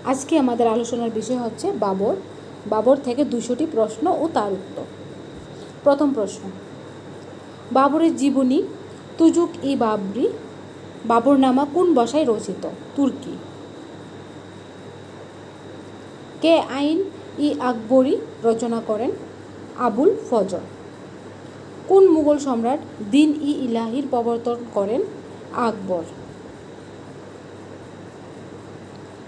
আজকে আমাদের আলোচনার বিষয় হচ্ছে বাবর। বাবর থেকে 200টি প্রশ্ন ও তার উত্তর। প্রথম প্রশ্ন, বাবরের জীবনী তুজুক-ই বাবরি বাবরনামা কোন ভাষায় রচিত? তুর্কি। কে আইন-ই-আকবরী রচনা করেন? আবুল ফজল। কোন মুঘল সম্রাট দ্বীন-ই-ইলাহির প্রবর্তন করেন? আকবর।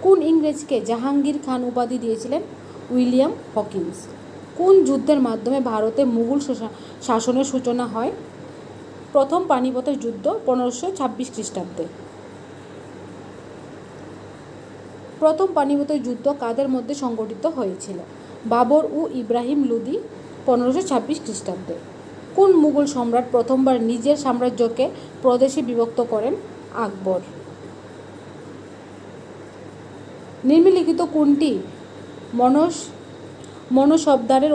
কোন ইংরেজকে জাহাঙ্গীর খান উপাধি দিয়েছিলেন? William Hawkins. কোন যুদ্ধের মাধ্যমে ভারতে মুঘল শাসনের সূচনা হয়? প্রথম পানিপথের যুদ্ধ 1526 খ্রিস্টাব্দে। প্রথম পানিপথের যুদ্ধ কাদের মধ্যে সংঘটিত হয়েছিল? বাবর ও ইব্রাহিম লোদি 1526 খ্রিস্টাব্দে। কোন মুঘল সম্রাট প্রথমবার নিজের সাম্রাজ্যকে প্রদেশে বিভক্ত করেন? আকবর। নিম্নলিখিত কোনটি মনসবদারের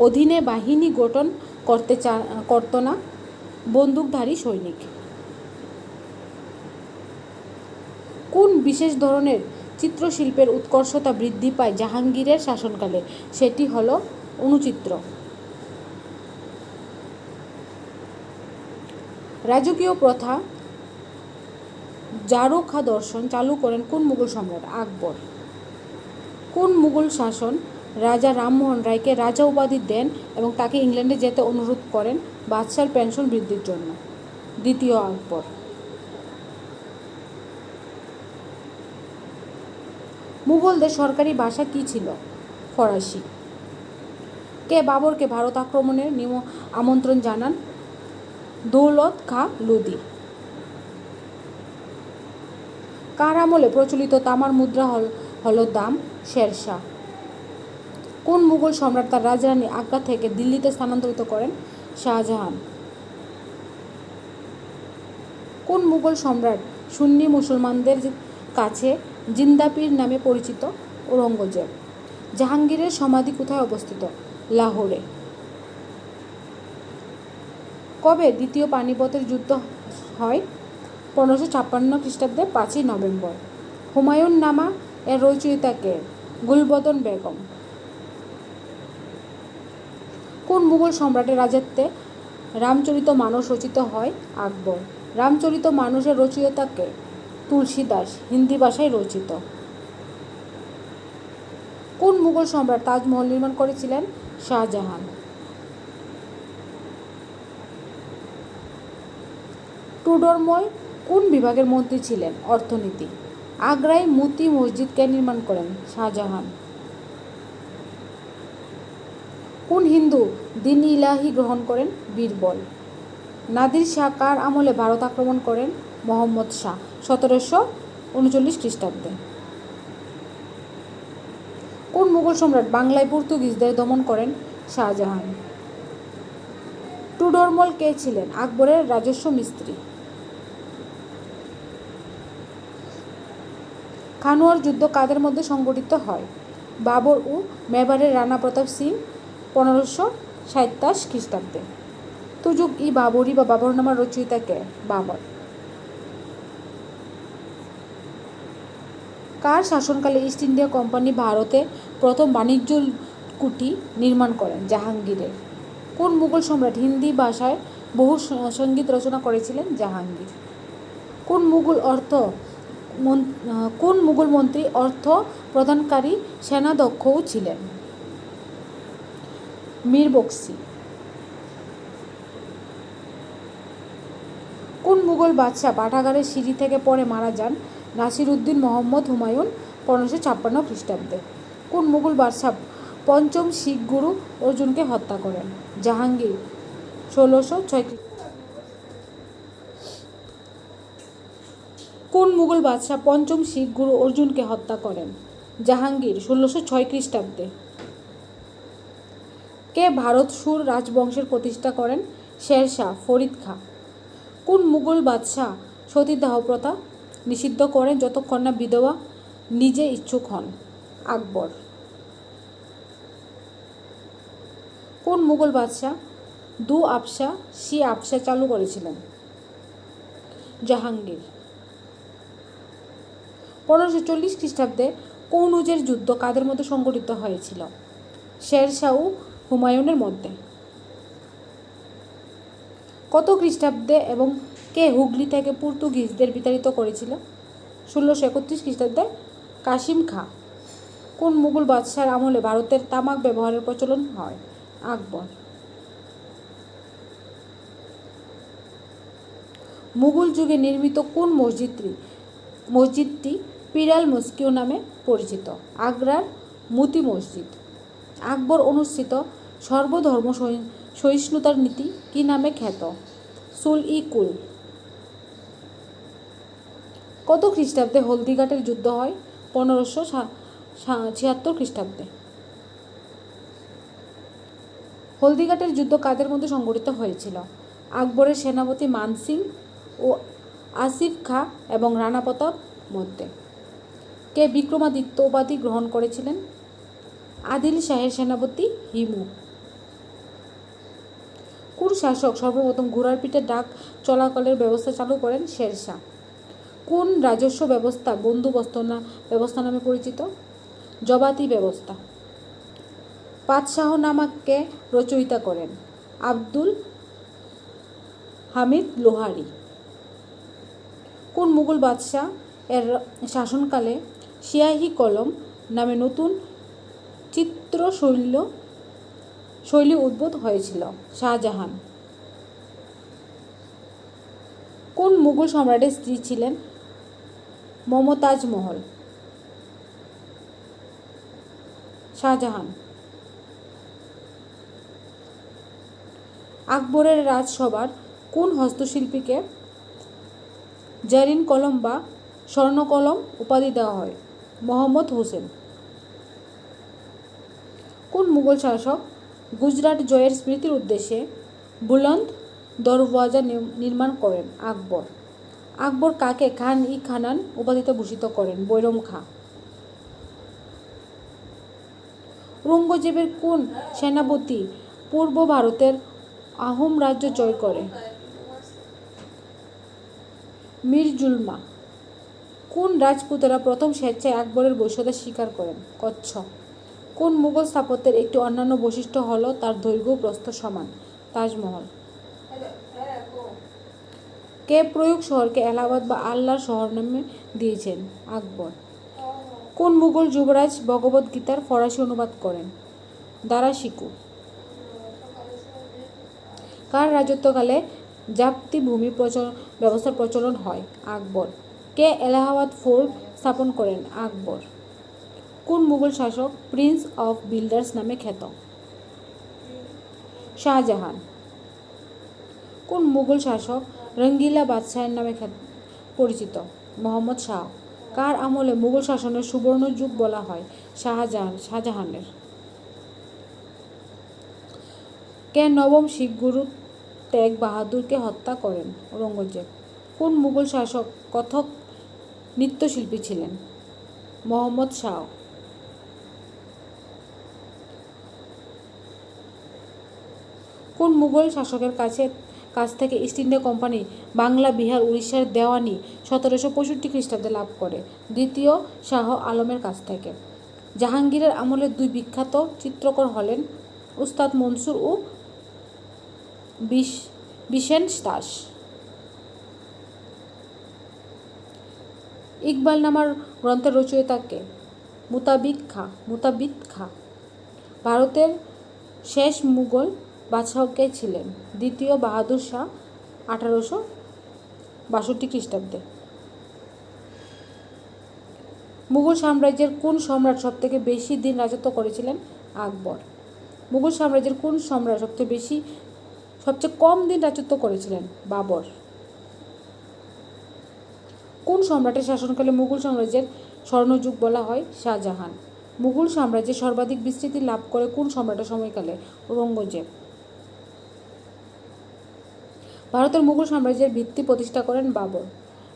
অধীনে বাহিনী গঠন করত না? বন্দুকধারী সৈনিক। কোন বিশেষ ধরনের চিত্রশিল্পের উৎকর্ষতা বৃদ্ধি পায় জাহাঙ্গীরের শাসনকালে? সেটি হল অণুচিত্র। রাজকীয় প্রথা জারোখা দর্শন চালু করেন কোন মুঘল সম্রাট? আকবর। কোন মুঘল শাসক রাজা রামমোহন রায়কে রাজা উপাধি দেন এবং তাকে ইংল্যান্ডে যেতে অনুরোধ করেন বাদশার পেনশন বৃদ্ধির জন্য? দ্বিতীয় আকবর। মুঘলদের সরকারি ভাষা কী ছিল? ফরাসি। কে বাবরকে ভারত আক্রমণের আমন্ত্রণ জানান? দৌলত খাঁ লোদি। কার আমলে প্রচলিত তামার মুদ্রা হল দাম? শেরশাহ। কোন মুঘল সম্রাট তার রাজধানী আগ্রা থেকে দিল্লিতে স্থানান্তরিত করেন? শাহজাহান। কোন মুঘল সম্রাট সুন্নি মুসলমানদের কাছে জিন্দা পীর নামে পরিচিত? ঔরঙ্গজেব। জাহাঙ্গীরের সমাধি কোথায় অবস্থিত? লাহোরে। কবে দ্বিতীয় পানিপথের যুদ্ধ হয়? 1556 খ্রিস্টাব্দে 5ই নভেম্বর। হুমায়ুন নামা এর রচয়িতা কে? গুলবদন বেগম। কোন মুঘল সম্রাটের রাজত্বে রামচরিত মানস রচিত হয়? আকবর। রামচরিত মানসের রচয়িতা কে? তুলসীদাস, হিন্দি ভাষায় রচিত। কোন মুঘল সম্রাট তাজমহল নির্মাণ করেছিলেন? শাহজাহান। টুডরমল কোন বিভাগের মন্ত্রী ছিলেন? অর্থনীতি। আগ্রায় মতি মসজিদ কে নির্মাণ করেন? শাহজাহান। কোন হিন্দু দ্বীন-ই-ইলাহি গ্রহণ করেন? বীরবল। নাদির শাহ কার আমলে ভারত আক্রমণ করেন? মোহাম্মদ শাহ 1739 খ্রিস্টাব্দে। কোন মুঘল সম্রাট বাংলায় পর্তুগিজদের দমন করেন? শাহজাহান। টুডরমল কে ছিলেন? আকবরের রাজস্ব মিস্ত্রি। খানুয়ার যুদ্ধ কাদের মধ্যে সংঘটিত হয়? বাবর ও মেবারের রানা প্রতাপ সিং 1527 খ্রিস্টাব্দে। তুজুক-ই-বাবরি বা বাবরনামার রচয়িতা কে? বাবর। কার শাসনকালে ইস্ট ইন্ডিয়া কোম্পানি ভারতে প্রথম বাণিজ্য কুঠি নির্মাণ করেন? জাহাঙ্গীরের। কোন মুঘল সম্রাট হিন্দি ভাষায় বহু সঙ্গীত রচনা করেছিলেন? জাহাঙ্গীর। কোন মুঘল মন্ত্রী অর্থ প্রদানকারী সেনাধ্যক্ষও ছিলেন? মীর বখশি। কোন মুঘল বাদশাহ পাঠাগারের সিঁড়ি থেকে পড়ে মারা যান? নাসিরউদ্দিন মোহাম্মদ হুমায়ুন 1556 খ্রিস্টাব্দে। কোন মুঘল বাদশাহ পঞ্চম শিখ গুরু অর্জুনকে হত্যা করেন? জাহাঙ্গীর 1606। কোন মুঘল বাদশাহ পঞ্চম শিখ গুরু অর্জুনকে হত্যা করেন? জাহাঙ্গীর 1606 খ্রিস্টাব্দে। কে ভারত সুর রাজবংশের প্রতিষ্ঠা করেন? শেরশাহ ফরিদ খাঁ। কোন মুঘল বাদশাহ সতীদাহ প্রথা নিষিদ্ধ করেন যতক্ষণ না বিধবা নিজে ইচ্ছুক হন? আকবর। কোন মুঘল বাদশাহ দু আপসা সি আপসা চালু করেছিলেন? জাহাঙ্গীর। 1540 খ্রিস্টাব্দে কনৌজের যুদ্ধ কাদের মধ্যে সংঘটিত হয়েছিল? শেরশাহ ও হুমায়ুনের মধ্যে। কত খ্রিস্টাব্দে এবং কে হুগলি থেকে পর্তুগিজদের বিতাড়িত করেছিল? 1631 খ্রিস্টাব্দে কাসিম খাঁ। কোন মুঘল বাদশার আমলে ভারতের তামাক ব্যবহারের প্রচলন হয়? আকবর। মুঘল যুগে নির্মিত কোন মসজিদটি পিরাল মস্কিউ নামে পরিচিত? আগ্রার মতি মসজিদ। আকবর অনুষ্ঠিত সর্বধর্ম সহিষ্ণুতার নীতি কি নামে খ্যাত? সুল-ই-কুল। কত খ্রিস্টাব্দে হলদিঘাটের যুদ্ধ হয়? 1576 খ্রিস্টাব্দে। হলদিঘাটের যুদ্ধ কাদের মধ্যে সংঘটিত হয়েছিল? আকবরের সেনাপতি মান সিং ও আসিফ খাঁ এবং রানা প্রতাপ মধ্যে। কে বিক্রমাদিত্য উপাধি গ্রহণ করেছিলেন? আদিল শাহের সেনাপতি হিমু। কোন শাসক সর্বপ্রথম ঘোড়ার পিঠে ডাক চলাচলের ব্যবস্থা চালু করেন? শেরশাহ। কোন রাজস্ব ব্যবস্থা বন্দোবস্ত ব্যবস্থা নামে পরিচিত? জবাতি ব্যবস্থা। পাতশাহনামাকে রচয়িতা করেন? আব্দুল হামিদ লোহারি। কোন মুঘল বাদশাহ এর শাসনকালে সিয়াহি কলম নামে নতুন চিত্রশৈলী উদ্ভূত হয়েছিল? শাহজাহান। কোন মুঘল সম্রাটের স্ত্রী ছিলেন মমতাজ মহল? শাহজাহান। আকবরের রাজসভার কোন হস্তশিল্পীকে জারিন কলম বা স্বর্ণকলম উপাধি দেওয়া হয়? মোহাম্মদ হোসেন। কোন মুঘল শাসক গুজরাট জয়ের স্মৃতির উদ্দেশ্যে বুলন্দ দরওয়াজা নির্মাণ করেন? আকবর। আকবর কাকে খান-ই-খানান উপাধিতে ভূষিত করেন? বৈরম খাঁ। ঔরঙ্গজেবের কোন সেনাপতি পূর্ব ভারতের আহোম রাজ্য জয় করে? মীর জুলমা। কোন রাজপুতেরা প্রথম স্বেচ্ছায় আকবরের বৈশ্যতা স্বীকার করেন? কচ্ছ। কোন মুঘল স্থাপত্যের একটি অন্যান্য বৈশিষ্ট্য হল তার দৈর্ঘ্য প্রস্থ সমান? তাজমহল। কে প্রয়োগ শহরকে এলাহাবাদ বা আল্লাহর শহর নামে দিয়েছেন? আকবর। কোন মুঘল যুবরাজ ভগবদ গীতার ফরাসি অনুবাদ করেন? দারা শিকো। কার রাজত্বকালে জাপ্তি ভূমি ব্যবস্থার প্রচলন হয়? আকবর। কে এলাহাবাদ ফোর্ট স্থাপন করেন? আকবর। কোন মুঘল শাসক প্রিন্স অফ বিল্ডার্স নামে খ্যাত? শাহজাহান। কোন মুঘল শাসক রঙ্গিলা বাদশাহের নামে পরিচিত? মোহাম্মদ শাহ। কার আমলে মুঘল শাসনের সুবর্ণ যুগ বলা হয়? শাহজাহানের। কে নবম শিখ গুরু তেগ বাহাদুরকে হত্যা করেন? ঔরঙ্গজেব। কোন মুঘল শাসক কথক নৃত্যশিল্পী ছিলেন? মোহাম্মদ শাহ। কোন মুঘল শাসকের কাছ থেকে east India company Bangla, Bihar, উড়িষ্যার দেওয়ানি 1765 খ্রিস্টাব্দে লাভ করে? দ্বিতীয় শাহ আলমের কাছ থেকে। জাহাঙ্গীরের আমলের দুই বিখ্যাত চিত্রকর হলেন উস্তাদ মনসুর ও বিশেন দাস। ইকবালনামার গ্রন্থের রচয়িতা কে? মুতাবিদ খাঁ। ভারতের শেষ মুঘল বাদশাহ কে ছিলেন? দ্বিতীয় বাহাদুর শাহ 1862 খ্রিস্টাব্দে। মুঘল সাম্রাজ্যের কোন সম্রাট সবথেকে বেশি দিন রাজত্ব করেছিলেন? আকবর। মুঘল সাম্রাজ্যের কোন সম্রাট সবচেয়ে কম দিন রাজত্ব করেছিলেন? বাবর। কোন সম্রাটের শাসনকালে মুঘল সাম্রাজ্যের স্বর্ণযুগ বলা হয়? শাহজাহান। মুঘল সাম্রাজ্যের সর্বাধিক বিস্তৃতি লাভ করে কোন সম্রাটের সময়কালে? ঔরঙ্গজেব। ভারতের মুঘল সাম্রাজ্যের ভিত্তি প্রতিষ্ঠা করেন বাবর।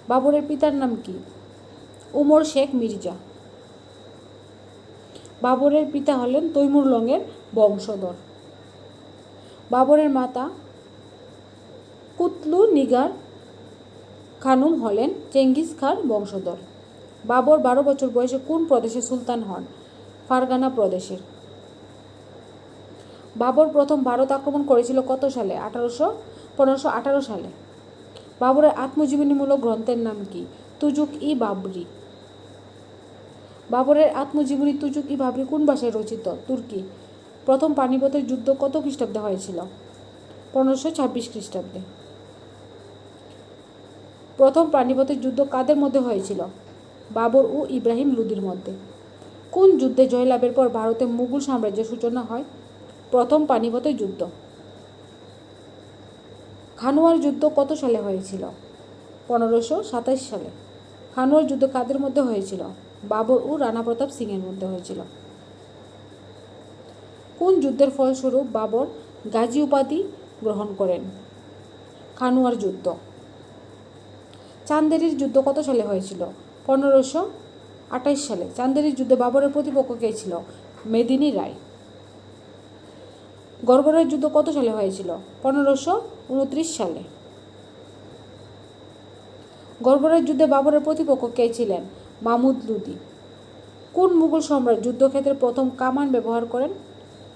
বাবরের পিতার নাম কি? উমর শেখ মির্জা। বাবরের পিতা হলেন তৈমুর লংয়ের বংশধর। বাবরের মাতা কুতলু নিগার খানুম হলেন চেঙ্গিস খাঁর বংশধর। বাবর 12 বছর বয়সে কোন প্রদেশের সুলতান হন? ফারগানা প্রদেশের। বাবর প্রথম ভারত আক্রমণ করেছিল কত সালে? 1518 সালে। বাবরের আত্মজীবনীমূলক গ্রন্থের নাম কি? তুজুক-ই-বাবরি। বাবরের আত্মজীবনী তুজুক-ই-বাবরি কোন ভাষায় রচিত? তুর্কি। প্রথম পানিপথের যুদ্ধ কত খ্রিস্টাব্দে হয়েছিল? 1526 খ্রিস্টাব্দে। প্রথম পানিপথের যুদ্ধ কাদের মধ্যে হয়েছিল? বাবর ও ইব্রাহিম লোদির মধ্যে। কোন যুদ্ধে জয়লাভের পর ভারতে মুঘল সাম্রাজ্যের সূচনা হয়? প্রথম পানিপথের যুদ্ধ। খানুয়ার যুদ্ধ কত সালে হয়েছিল? 1527 সালে। খানুয়ার যুদ্ধ কাদের মধ্যে হয়েছিল? বাবর ও রানা প্রতাপ সিংয়ের মধ্যে হয়েছিল। কোন যুদ্ধের ফলস্বরূপ বাবর গাজী উপাধি গ্রহণ করেন? খানুয়ার যুদ্ধ। চান্দেরির যুদ্ধ কত সালে হয়েছিল? 1528 সালে। চান্দেরির যুদ্ধে বাবরের প্রতিপক্ষ কে ছিল? মেদিনী রায়। গড়গড়ের যুদ্ধ কত সালে হয়েছিল? 1529 সালে। গড়গড়ের যুদ্ধে বাবরের প্রতিপক্ষ কে ছিলেন? মাহমুদ লোদি। কোন মুঘল সম্রাট যুদ্ধক্ষেত্রে প্রথম কামান ব্যবহার করেন?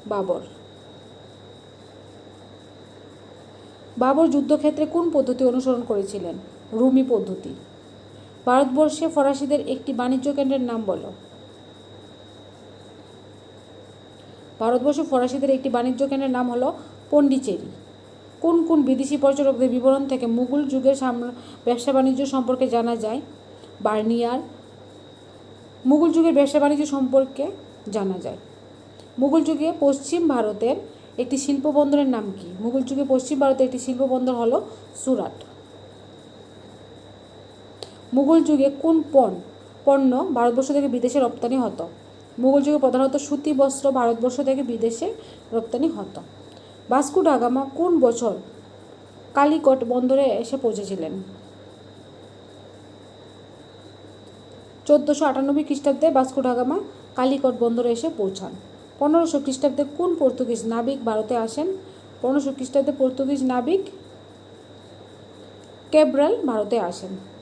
বাবর। বাবর যুদ্ধক্ষেত্রে কোন পদ্ধতি অনুসরণ করেছিলেন? রুমি পদ্ধতি। ভারতবর্ষে ফরাসিদের একটি বাণিজ্য কেন্দ্রের নাম বলো। ভারতবর্ষে ফরাসিদের একটি বাণিজ্য কেন্দ্রের নাম হলো পন্ডিচেরি। কোন কোন বিদেশি পর্যটকদের বিবরণ থেকে মুঘল যুগের ব্যবসা বাণিজ্য সম্পর্কে জানা যায়? বার্নিয়ার। মুঘল যুগের ব্যবসা বাণিজ্য সম্পর্কে জানা যায়। মুঘল যুগে পশ্চিম ভারতের একটি শিল্প বন্দরের নাম কি? মুঘল যুগে পশ্চিম ভারতের একটি শিল্প বন্দর হলো সুরাট। মুঘল যুগে কোন পণ্য ভারতবর্ষ থেকে বিদেশে রপ্তানি হতো? মুঘল যুগে প্রধানত সুতি বস্ত্র ভারতবর্ষ থেকে বিদেশে রপ্তানি হতো। ভাস্কো দা গামা কোন বছর কালিকট বন্দরে এসে পৌঁছেছিলেন? 1498 খ্রিস্টাব্দে ভাস্কো দা গামা কালিকট বন্দরে এসে পৌঁছান। 1500 খ্রিস্টাব্দে কোন পর্তুগিজ নাবিক ভারতে আসেন? 1500 খ্রিস্টাব্দে পর্তুগিজ নাবিক ক্যাব্রাল ভারতে আসেন।